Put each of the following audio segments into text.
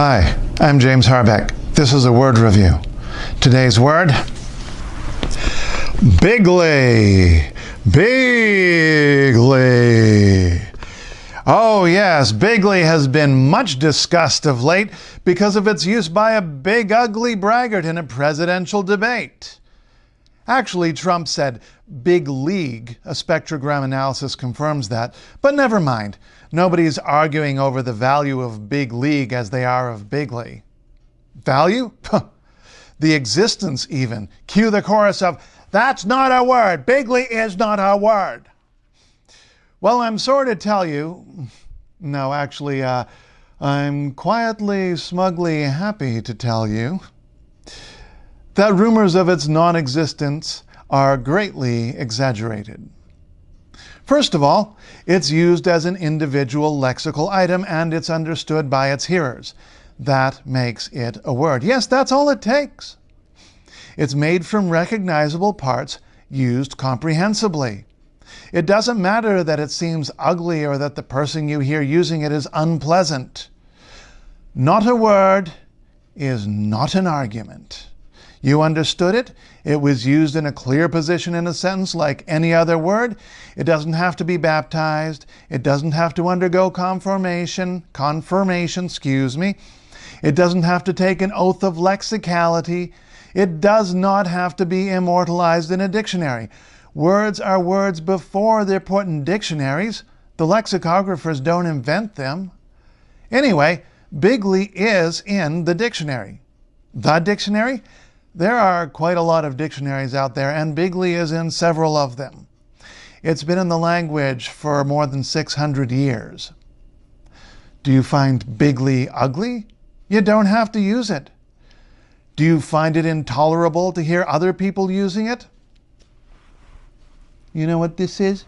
Hi, I'm James Harbeck. This is a word review. Today's word, bigly. Bigly. Oh yes, bigly has been much discussed of late because of its use by a big ugly braggart in a presidential debate. Actually, Trump said big league. A spectrogram analysis confirms that. But never mind. Nobody's arguing over the value of big league as they are of bigly. Value? The existence even. Cue the chorus of, "That's not a word. Bigly is not a word." Well, I'm sorry to tell you. No, actually, I'm quietly, smugly happy to tell you that rumors of its non-existence are greatly exaggerated. First of all, it's used as an individual lexical item and it's understood by its hearers. That makes it a word. Yes, that's all it takes. It's made from recognizable parts used comprehensibly. It doesn't matter that it seems ugly or that the person you hear using it is unpleasant. Not a word is not an argument. You understood it. It was used in a clear position in a sentence like any other word. It doesn't have to be baptized. It doesn't have to undergo confirmation. It doesn't have to take an oath of lexicality. It does not have to be immortalized in a dictionary. Words are words before they're put in dictionaries. The lexicographers don't invent them. Anyway, bigly is in the dictionary. The dictionary? There are quite a lot of dictionaries out there, and bigly is in several of them. It's been in the language for more than 600 years. Do you find bigly ugly? You don't have to use it. Do you find it intolerable to hear other people using it? You know what this is?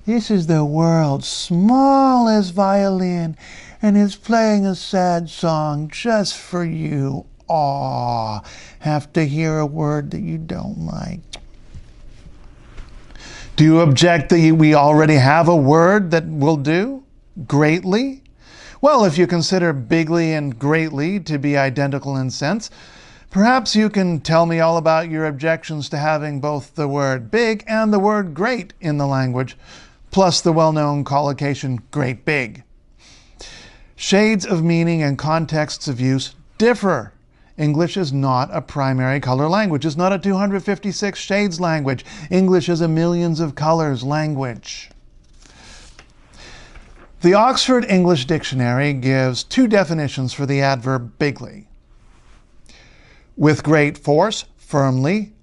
This is the world's smallest violin, and it's playing a sad song just for you. Aw, have to hear a word that you don't like. Do you object that we already have a word that will do? Greatly? Well, if you consider bigly and greatly to be identical in sense, perhaps you can tell me all about your objections to having both the word big and the word great in the language, plus the well-known collocation great big. Shades of meaning and contexts of use differ. English is not a primary color language. It's not a 256 shades language. English is a millions of colors language. The Oxford English Dictionary gives two definitions for the adverb bigly. With great force, firmly,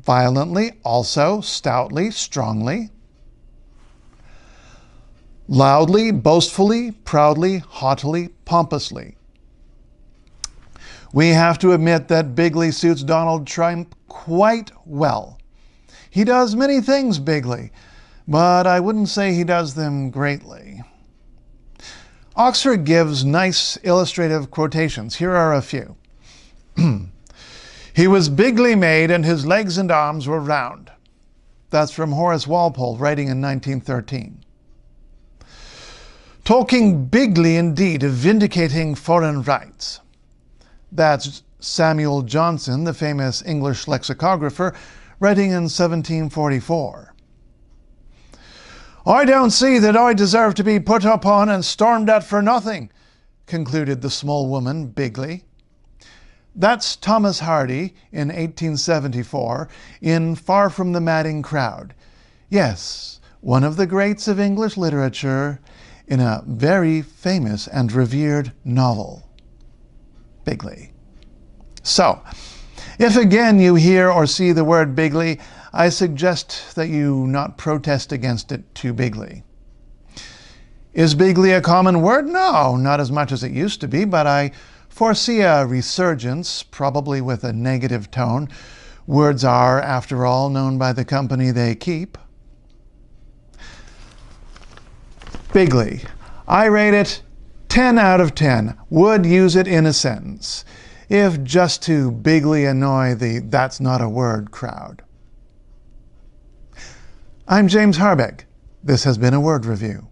violently, also, stoutly, strongly. Loudly, boastfully, proudly, haughtily, pompously. We have to admit that bigly suits Donald Trump quite well. He does many things bigly, but I wouldn't say he does them greatly. Oxford gives nice illustrative quotations. Here are a few. He was bigly made and his legs and arms were round. That's from Horace Walpole, writing in 1913. Talking bigly indeed of vindicating foreign rights. That's Samuel Johnson, the famous English lexicographer, writing in 1744. I don't see that I deserve to be put upon and stormed at for nothing, concluded the small woman bigly. That's Thomas Hardy in 1874 in Far from the Madding Crowd. Yes, one of the greats of English literature in a very famous and revered novel. Bigly. So, if again you hear or see the word bigly, I suggest that you not protest against it too bigly. Is bigly a common word? No, not as much as it used to be, but I foresee a resurgence, probably with a negative tone. Words are, after all, known by the company they keep. Bigly. I rate it 10 out of 10. Would use it in a sentence, if just to bigly annoy the "that's not a word" crowd. I'm James Harbeck. This has been a word review.